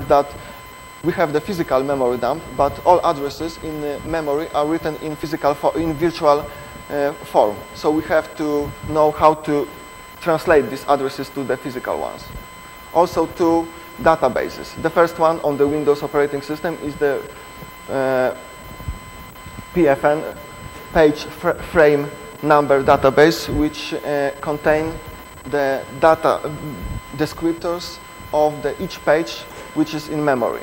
that we have the physical memory dump, but all addresses in memory are written in virtual form. So we have to know how to translate these addresses to the physical ones. Also, two databases. The first one on the Windows operating system is the PFN, page frame number database, which contain the data descriptors of each page which is in memory.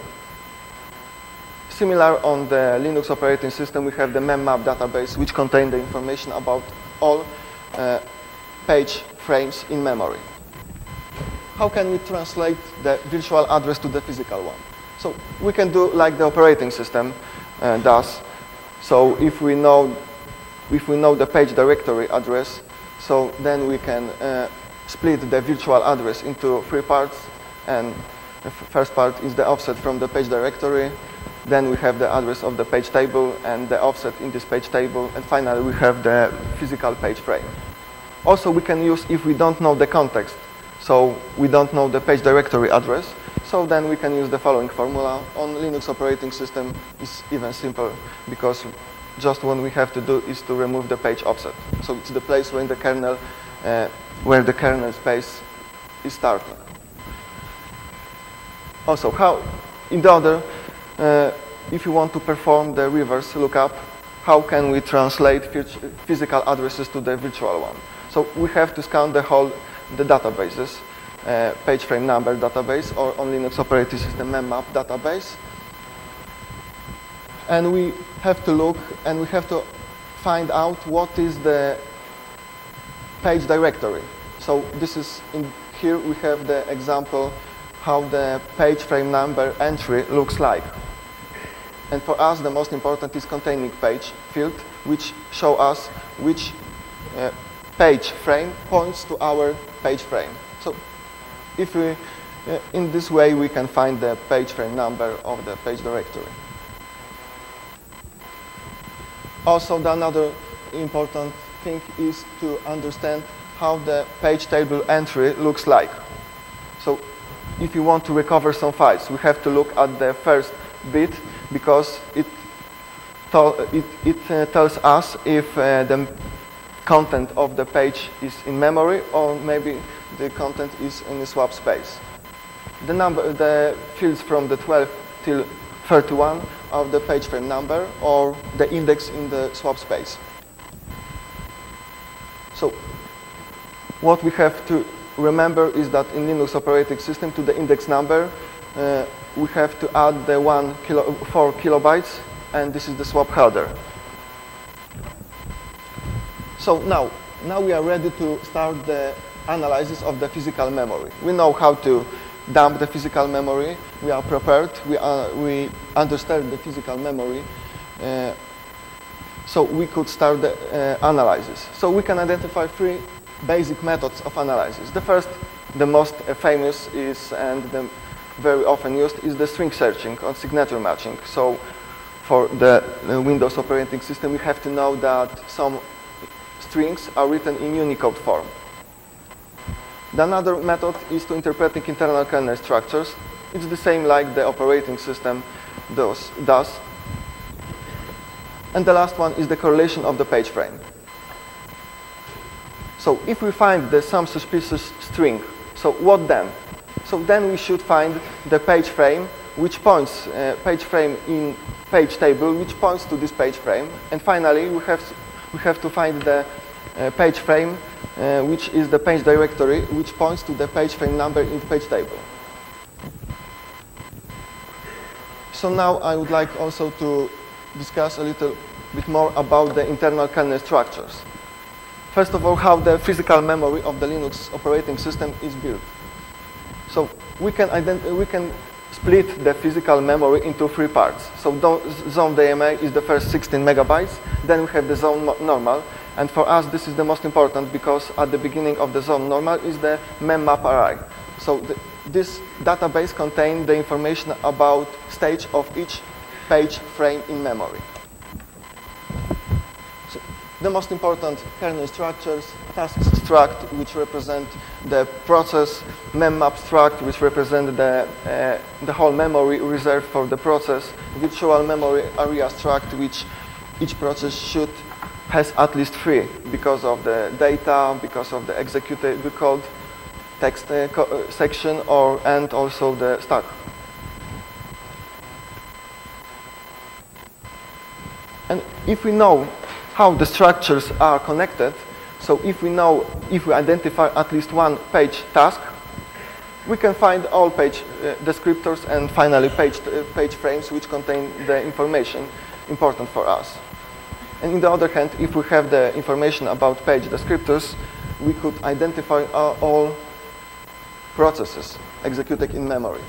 Similar on the Linux operating system, we have the memmap database, which contain the information about all page frames in memory. How can we translate the virtual address to the physical one? So we can do like the operating system does. So if we know the page directory address, so then we can split the virtual address into three parts. And the first part is the offset from the page directory. Then we have the address of the page table and the offset in this page table. And finally, we have the physical page frame. Also, we can use, if we don't know the context, so we don't know the page directory address, so then we can use the following formula. On Linux operating system, it's even simpler, because just what we have to do is to remove the page offset. So it's the place where the kernel space is starting. Also, in the other, if you want to perform the reverse lookup, how can we translate physical addresses to the virtual one? So we have to scan the databases, page frame number database, or on Linux operating system memmap database. And we have to look and we have to find out what is the page directory. So this is here we have the example how the page frame number entry looks like. And for us, the most important is containing page field, which show us which page frame points to our page frame. So if we, in this way, we can find the page frame number of the page directory. Also, another important thing is to understand how the page table entry looks like. So if you want to recover some files, we have to look at the first bit, because it tells us if the content of the page is in memory or maybe the content is in the swap space. The fields from the 12 till 31 are the page frame number or the index in the swap space. So what we have to remember is that in Linux operating system to the index number we have to add the 4 kilobytes, and this is the swap header. So now we are ready to start the analysis of the physical memory. We know how to dump the physical memory. We are prepared. We understand the physical memory. So we could start the analysis. So we can identify three basic methods of analysis. The first, the most famous is, and the very often used, is the string searching or signature matching. So for the Windows operating system, we have to know that some strings are written in Unicode form. The another method is to interpreting internal kernel structures. It's the same like the operating system does. And the last one is the correlation of the page frame. So if we find some suspicious string, so what then? So then we should find the page frame, which points, page frame in page table, which points to this page frame. And finally, we have to find the page frame, which is the page directory, which points to the page frame number in the page table. So now I would like also to discuss a little bit more about the internal kernel structures. First of all, how the physical memory of the Linux operating system is built. So we can split the physical memory into three parts. So zone DMA is the first 16 megabytes. Then we have the zone normal. And for us, this is the most important because at the beginning of the zone normal is the memmap array. So this database contains the information about stage of each page frame in memory. So the most important kernel structures, tasks struct, which represent the process memmap struct, which represents the whole memory reserved for the process, virtual memory area struct, which each process should has at least 3 because of the data, because of the executable code, text section, and also the stack. And if we know how the structures are connected, so if we identify at least one page task, we can find all page descriptors and finally page frames which contain the information important for us. And on the other hand, if we have the information about page descriptors, we could identify all processes executed in memory.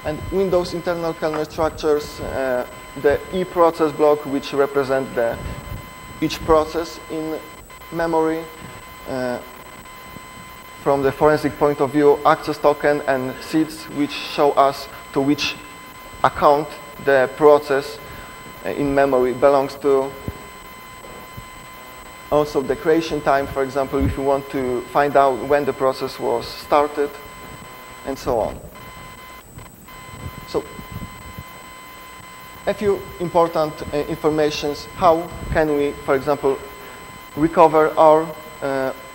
And Windows internal kernel structures, the e-process block, which represent each process in memory. From the forensic point of view, access token and seeds, which show us to which account the process in memory belongs to. Also the creation time, for example, if you want to find out when the process was started, and so on. So a few important informations. How can we, for example, recover our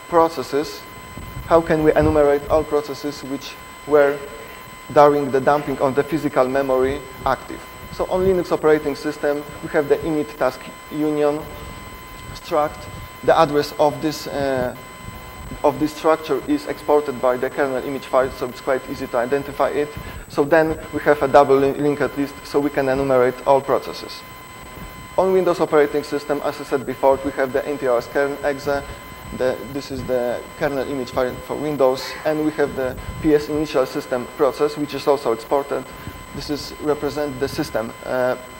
processes? How can we enumerate all processes which were during the dumping of the physical memory active? So on Linux operating system, we have the init task union struct. The address of this structure is exported by the kernel image file, so it's quite easy to identify it. So then we have a double linked list, so we can enumerate all processes. On Windows operating system, as I said before, we have the NTOS kernel exe. This is the kernel image file for Windows, and we have the PS initial system process, which is also exported. This represents the system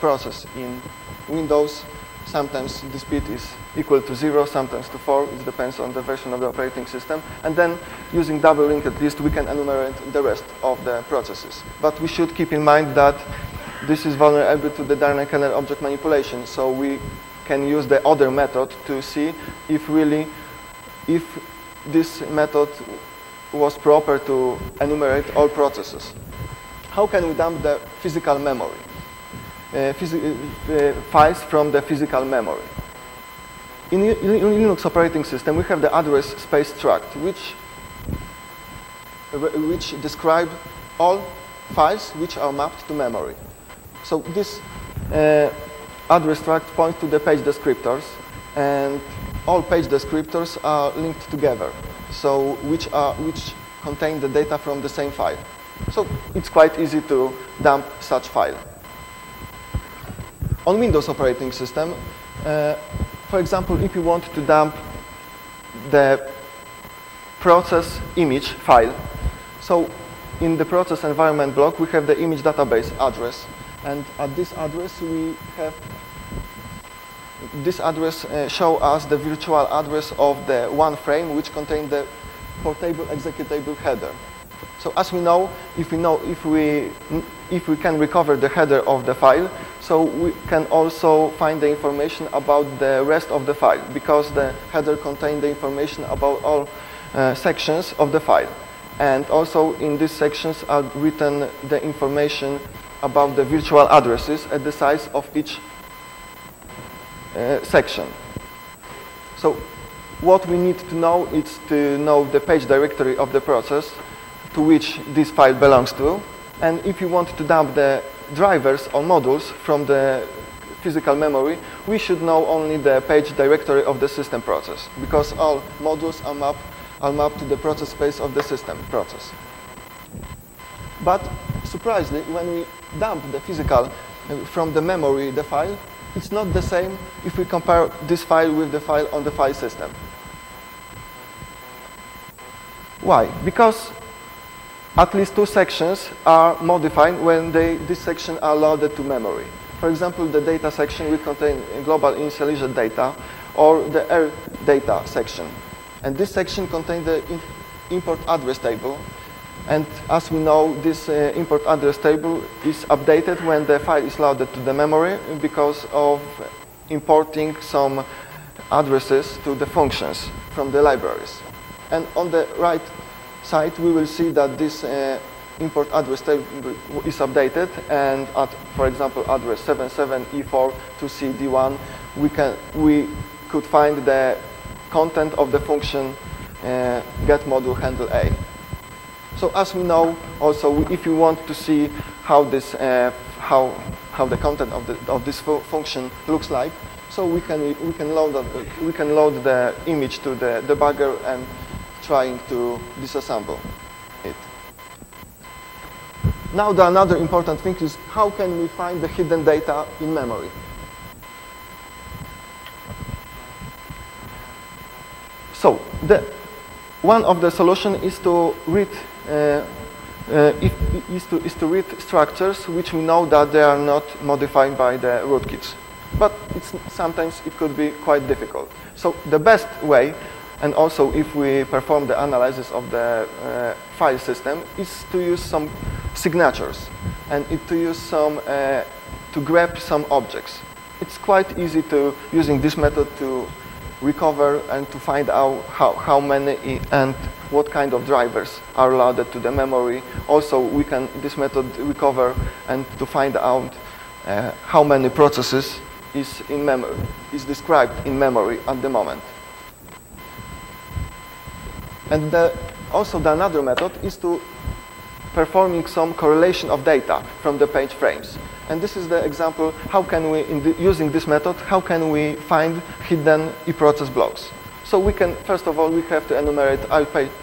process in Windows. Sometimes the speed is equal to 0, sometimes to 4. It depends on the version of the operating system. And then, using double linked list, we can enumerate the rest of the processes. But we should keep in mind that this is vulnerable to the dynamic kernel object manipulation. So we can use the other method to see if this method was proper to enumerate all processes. How can we dump the physical memory? Files from the physical memory. In Linux operating system, we have the address space struct, which describe all files which are mapped to memory. So this address struct points to the page descriptors, and all page descriptors are linked together, so which contain the data from the same file. So it's quite easy to dump such file. On Windows operating system, for example, if you want to dump the process image file, so in the process environment block, we have the image database address, and at this address we have this address show us the virtual address of the one frame which contains the portable executable header. So as we know, if we can recover the header of the file, so we can also find the information about the rest of the file, because the header contains the information about all sections of the file. And also in these sections are written the information about the virtual addresses at the size of each section. So what we need to know is to know the page directory of the process to which this file belongs to. And if you want to dump the drivers or modules from the physical memory, we should know only the page directory of the system process, because all modules are mapped to the process space of the system process. But surprisingly, when we dump the physical from the memory, the file, it's not the same if we compare this file with the file on the file system. Why? Because at least two sections are modified when these sections are loaded to memory. For example, the data section will contain global initialized data, or the air data section. And this section contains the import address table. And as we know, this import address table is updated when the file is loaded to the memory because of importing some addresses to the functions from the libraries. And on the right side, we will see that this import address table is updated, and at, for example, address 77E4-CD1, we could find the content of the function get module handle A. So as we know, also if you want to see how this how the content of this function looks like, so we can load the image to the debugger and trying to disassemble it. Now another important thing is how can we find the hidden data in memory? So one of the solutions is to read to read structures which we know that they are not modified by the rootkits. But sometimes it could be quite difficult. So the best way, and also if we perform the analysis of the file system, is to use some signatures and to use some to grab some objects. It's quite easy to using this method to recover and to find out how many and what kind of drivers are loaded to the memory. Also, we can this method recover and to find out how many processes is described in memory at the moment. And also another method is to performing some correlation of data from the page frames. And this is the example, how can we, using this method, how can we find hidden eProcess blocks? So we can, first of all, we have to enumerate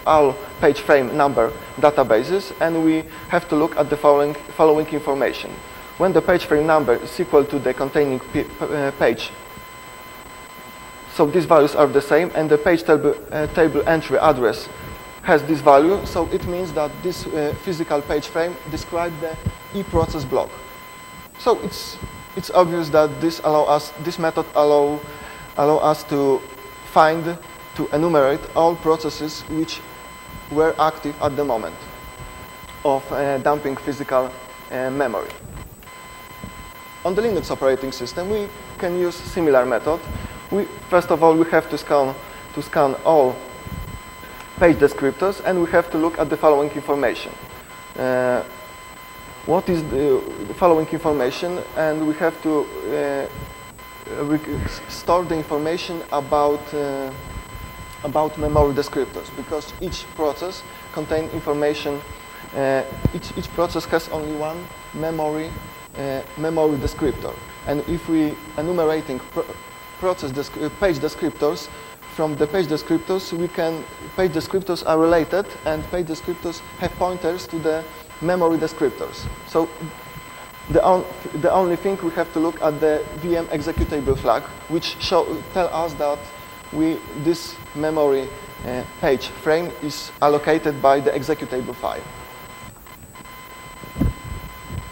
all page frame number databases, and we have to look at the following information. When the page frame number is equal to the containing page, so these values are the same, and the page table entry address has this value, so it means that this physical page frame describes the eProcess block. So it's obvious that this method allow us to enumerate all processes which were active at the moment of dumping physical memory. On the Linux operating system, we can use similar method. First of all, we have to scan all page descriptors, and we have to look at the following information. What is the following information? And we have to store the information about memory descriptors, because each process contains information. Each process has only one memory descriptor, and if we enumerating page descriptors, from the page descriptors page descriptors are related, and page descriptors have pointers to the memory descriptors. So the only thing we have to look at the VM executable flag, which tell us that this memory page frame is allocated by the executable file.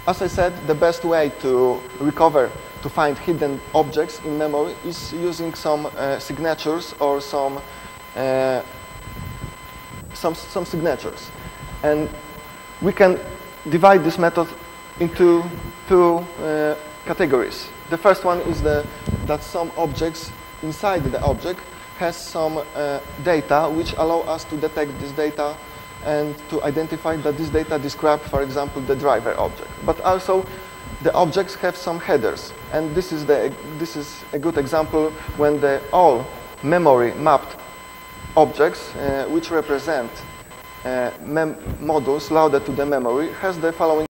As I said, the best way to recover, to find hidden objects in memory is using some signatures or some signatures. And we can divide this method into two categories. The first one is that some objects inside the object has some data which allow us to detect this data and to identify that this data describe, for example, the driver object. But also the objects have some headers, and this is a good example when all memory mapped objects which represent modules loaded to the memory has the following